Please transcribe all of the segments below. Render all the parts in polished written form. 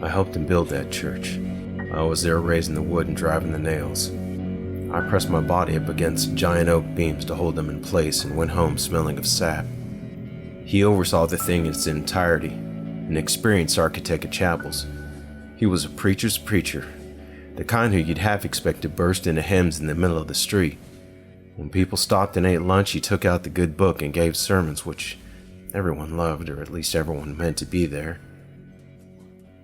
I helped him build that church. I was there raising the wood and driving the nails. I pressed my body up against giant oak beams to hold them in place and went home smelling of sap. He oversaw the thing in its entirety, an experienced architect at chapels. He was a preacher's preacher, the kind who you'd half expect to burst into hymns in the middle of the street. When people stopped and ate lunch, he took out the good book and gave sermons which everyone loved, or at least everyone meant to be there.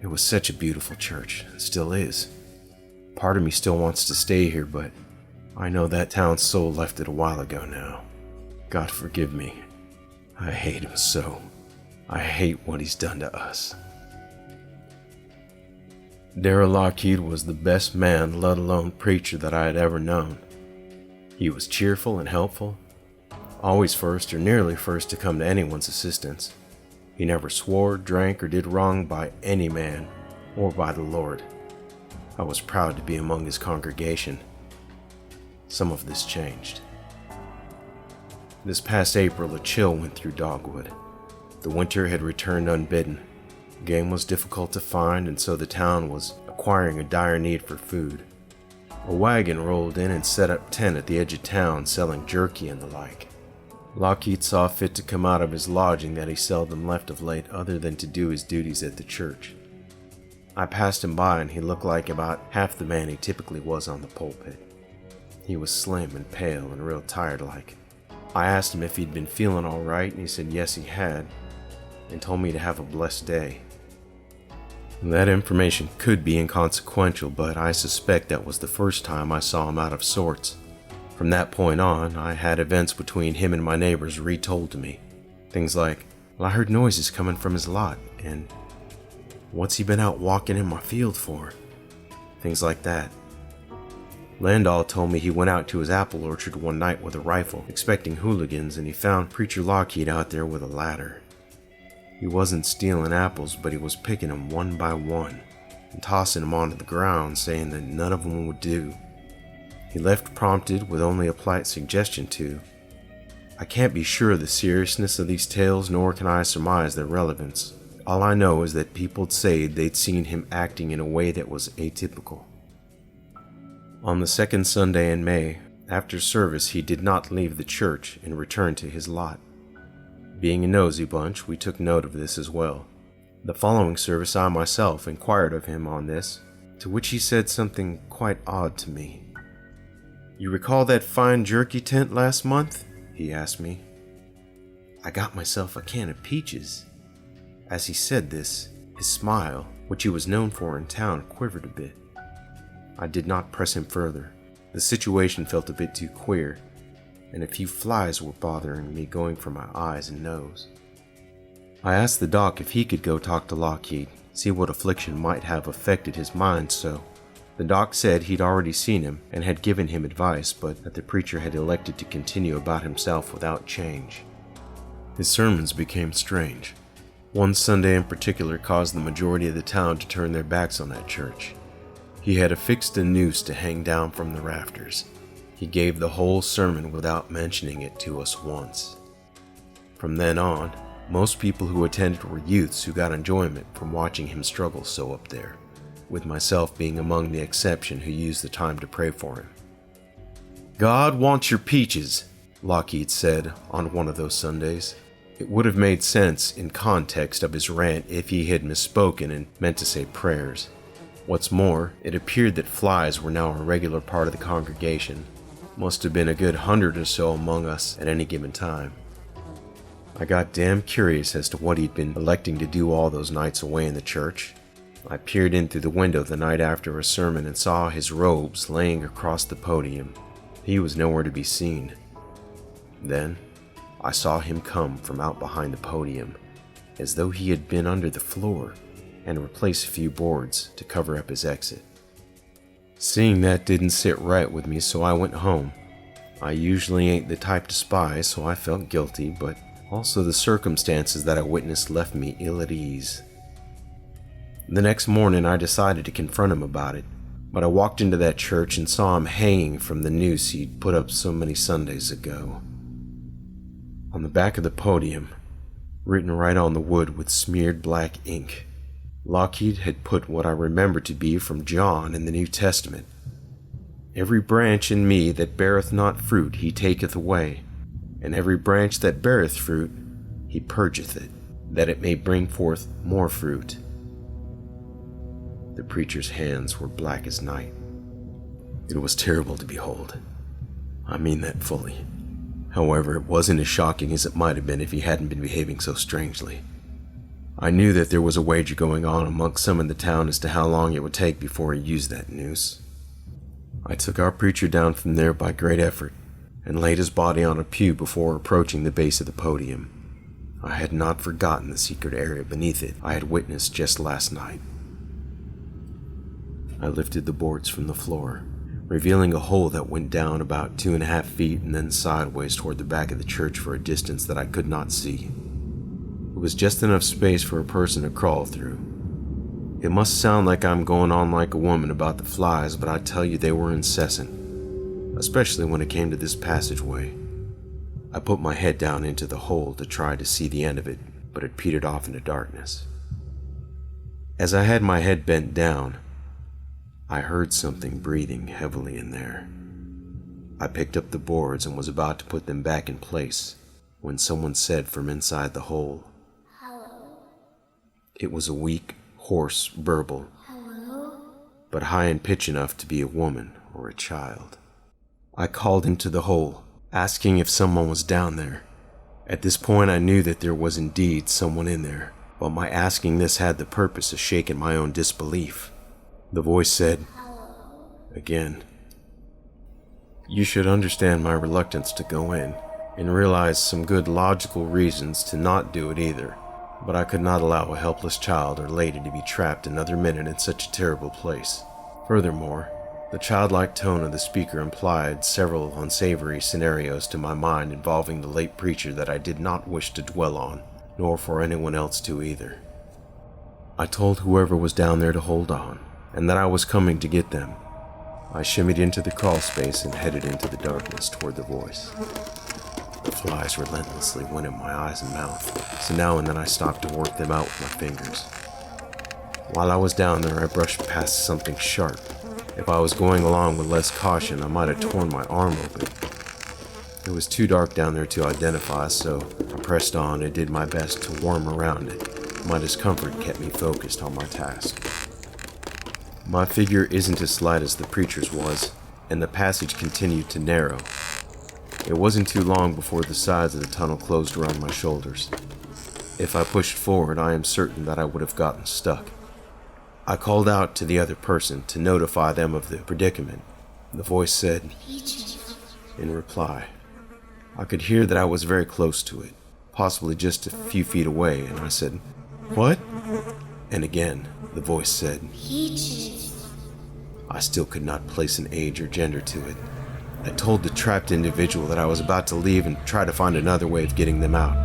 It was such a beautiful church, and still is. Part of me still wants to stay here, but I know that town's soul left it a while ago now. God forgive me. I hate him so. I hate what he's done to us. Darrell Lockheed was the best man, let alone preacher, that I had ever known. He was cheerful and helpful, always first or nearly first to come to anyone's assistance. He never swore, drank, or did wrong by any man or by the Lord. I was proud to be among his congregation. Some of this changed. This past April, a chill went through Dogwood. The winter had returned unbidden. Game was difficult to find, and so the town was acquiring a dire need for food. A wagon rolled in and set up tent at the edge of town, selling jerky and the like. Lockheed saw fit to come out of his lodging that he seldom left of late other than to do his duties at the church. I passed him by and he looked like about half the man he typically was on the pulpit. He was slim and pale and real tired-like. I asked him if he'd been feeling all right, and he said yes he had, and told me to have a blessed day. That information could be inconsequential, but I suspect that was the first time I saw him out of sorts. From that point on, I had events between him and my neighbors retold to me. Things like, well, I heard noises coming from his lot, and what's he been out walking in my field for? Things like that. Landau told me he went out to his apple orchard one night with a rifle, expecting hooligans, and he found Preacher Lockheed out there with a ladder. He wasn't stealing apples, but he was picking them one by one and tossing them onto the ground, saying that none of them would do. He left prompted with only a polite suggestion to. I can't be sure of the seriousness of these tales, nor can I surmise their relevance. All I know is that people'd say they'd seen him acting in a way that was atypical. On the second Sunday in May, after service, he did not leave the church and returned to his lot. Being a nosy bunch, we took note of this as well. The following service I myself inquired of him on this, to which he said something quite odd to me. "You recall that fine jerky tent last month?" he asked me. I got myself a can of peaches. As he said this, his smile, which he was known for in town, quivered a bit. I did not press him further. The situation felt a bit too queer, and a few flies were bothering me going from my eyes and nose. I asked the doc if he could go talk to Lockheed, see what affliction might have affected his mind so. The doc said he'd already seen him and had given him advice, but that the preacher had elected to continue about himself without change. His sermons became strange. One Sunday in particular caused the majority of the town to turn their backs on that church. He had affixed a noose to hang down from the rafters. He gave the whole sermon without mentioning it to us once. From then on, most people who attended were youths who got enjoyment from watching him struggle so up there, with myself being among the exception who used the time to pray for him. "God wants your peaches," Lockheed said on one of those Sundays. It would have made sense in context of his rant if he had misspoken and meant to say prayers. What's more, it appeared that flies were now a regular part of the congregation. Must have been a good 100 or so among us at any given time. I got damn curious as to what he'd been electing to do all those nights away in the church. I peered in through the window the night after a sermon and saw his robes laying across the podium. He was nowhere to be seen. Then, I saw him come from out behind the podium, as though he had been under the floor, and replace a few boards to cover up his exit. Seeing that didn't sit right with me, so I went home. I usually ain't the type to spy, so I felt guilty, but also the circumstances that I witnessed left me ill at ease. The next morning I decided to confront him about it, but I walked into that church and saw him hanging from the noose he'd put up so many Sundays ago. On the back of the podium, written right on the wood with smeared black ink, Lockheed had put what I remember to be from John in the New Testament. Every branch in me that beareth not fruit he taketh away, and every branch that beareth fruit he purgeth it, that it may bring forth more fruit. The preacher's hands were black as night. It was terrible to behold. I mean that fully. However, it wasn't as shocking as it might have been if he hadn't been behaving so strangely. I knew that there was a wager going on amongst some in the town as to how long it would take before he used that noose. I took our preacher down from there by great effort, and laid his body on a pew before approaching the base of the podium. I had not forgotten the secret area beneath it I had witnessed just last night. I lifted the boards from the floor, revealing a hole that went down about 2.5 feet and then sideways toward the back of the church for a distance that I could not see. It was just enough space for a person to crawl through. It must sound like I'm going on like a woman about the flies, but I tell you they were incessant, especially when it came to this passageway. I put my head down into the hole to try to see the end of it, but it petered off into darkness. As I had my head bent down, I heard something breathing heavily in there. I picked up the boards and was about to put them back in place when someone said from inside the hole, "Hello." It was a weak, hoarse burble, "Hello?" But high in pitch enough to be a woman or a child. I called into the hole, asking if someone was down there. At this point I knew that there was indeed someone in there, but my asking this had the purpose of shaking my own disbelief. The voice said, "Hello," again. You should understand my reluctance to go in, and realize some good logical reasons to not do it either, but I could not allow a helpless child or lady to be trapped another minute in such a terrible place. Furthermore, the childlike tone of the speaker implied several unsavory scenarios to my mind involving the late preacher that I did not wish to dwell on, nor for anyone else to either. I told whoever was down there to hold on, and that I was coming to get them. I shimmied into the crawl space and headed into the darkness toward the voice. The flies relentlessly went in my eyes and mouth, so now and then I stopped to work them out with my fingers. While I was down there, I brushed past something sharp. If I was going along with less caution, I might have torn my arm open. It was too dark down there to identify, so I pressed on and did my best to worm around it. My discomfort kept me focused on my task. My figure isn't as slight as the preacher's was, and the passage continued to narrow. It wasn't too long before the sides of the tunnel closed around my shoulders. If I pushed forward, I am certain that I would have gotten stuck. I called out to the other person to notify them of the predicament. The voice said, "Peaches," in reply. I could hear that I was very close to it, possibly just a few feet away, and I said, "What?" And again, the voice said, "Peaches." I still could not place an age or gender to it. I told the trapped individual that I was about to leave and try to find another way of getting them out.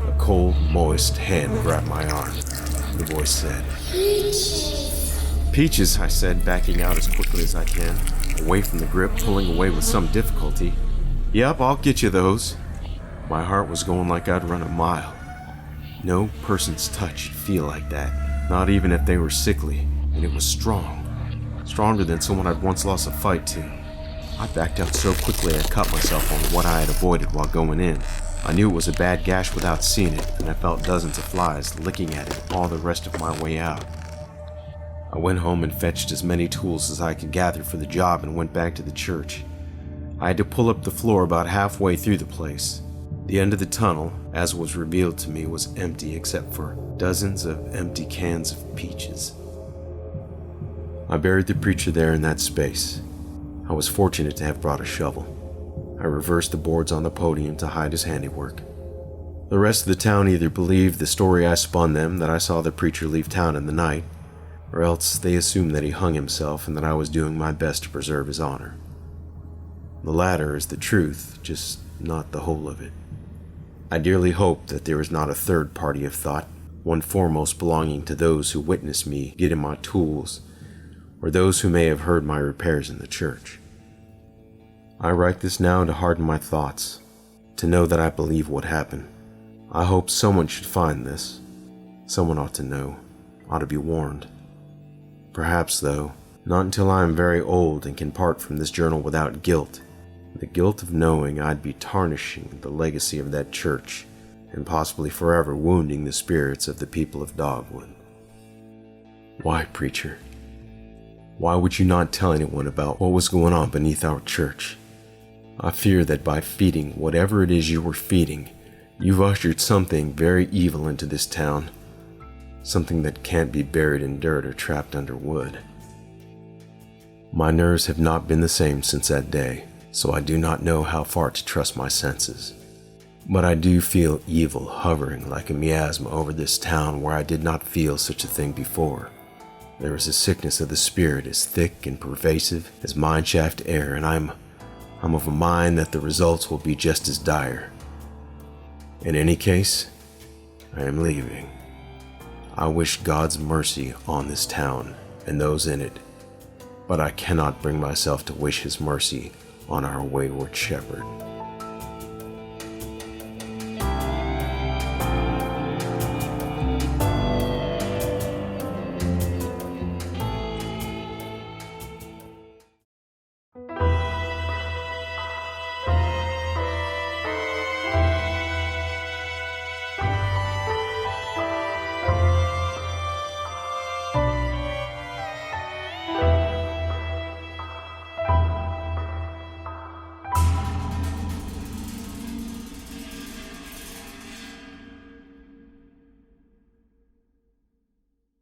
A cold, moist hand grabbed my arm. The voice said, "Peaches." "Peaches," I said, backing out as quickly as I can, away from the grip, pulling away with some difficulty. "Yep, I'll get you those." My heart was going like I'd run a mile. No person's touch should feel like that, not even if they were sickly, and it was strong. Stronger than someone I'd once lost a fight to. I backed out so quickly I caught myself on what I had avoided while going in. I knew it was a bad gash without seeing it, and I felt dozens of flies licking at it all the rest of my way out. I went home and fetched as many tools as I could gather for the job and went back to the church. I had to pull up the floor about halfway through the place. The end of the tunnel, as was revealed to me, was empty except for dozens of empty cans of peaches. I buried the preacher there in that space. I was fortunate to have brought a shovel. I reversed the boards on the podium to hide his handiwork. The rest of the town either believed the story I spun them, that I saw the preacher leave town in the night, or else they assumed that he hung himself and that I was doing my best to preserve his honor. The latter is the truth, just not the whole of it. I dearly hope that there is not a third party of thought, one foremost belonging to those who witnessed me getting my tools, or those who may have heard my repairs in the church. I write this now to harden my thoughts, to know that I believe what happened. I hope someone should find this. Someone ought to know. ought to be warned. Perhaps, though, not until I am very old and can part from this journal without guilt, the guilt of knowing I'd be tarnishing the legacy of that church and possibly forever wounding the spirits of the people of Dogwood. Why, preacher? Why would you not tell anyone about what was going on beneath our church? I fear that by feeding whatever it is you were feeding, you've ushered something very evil into this town, something that can't be buried in dirt or trapped under wood. My nerves have not been the same since that day, so I do not know how far to trust my senses. But I do feel evil hovering like a miasma over this town where I did not feel such a thing before. There is a sickness of the spirit as thick and pervasive as mineshaft air, and I'm of a mind that the results will be just as dire. In any case, I am leaving. I wish God's mercy on this town and those in it, but I cannot bring myself to wish His mercy on our wayward shepherd.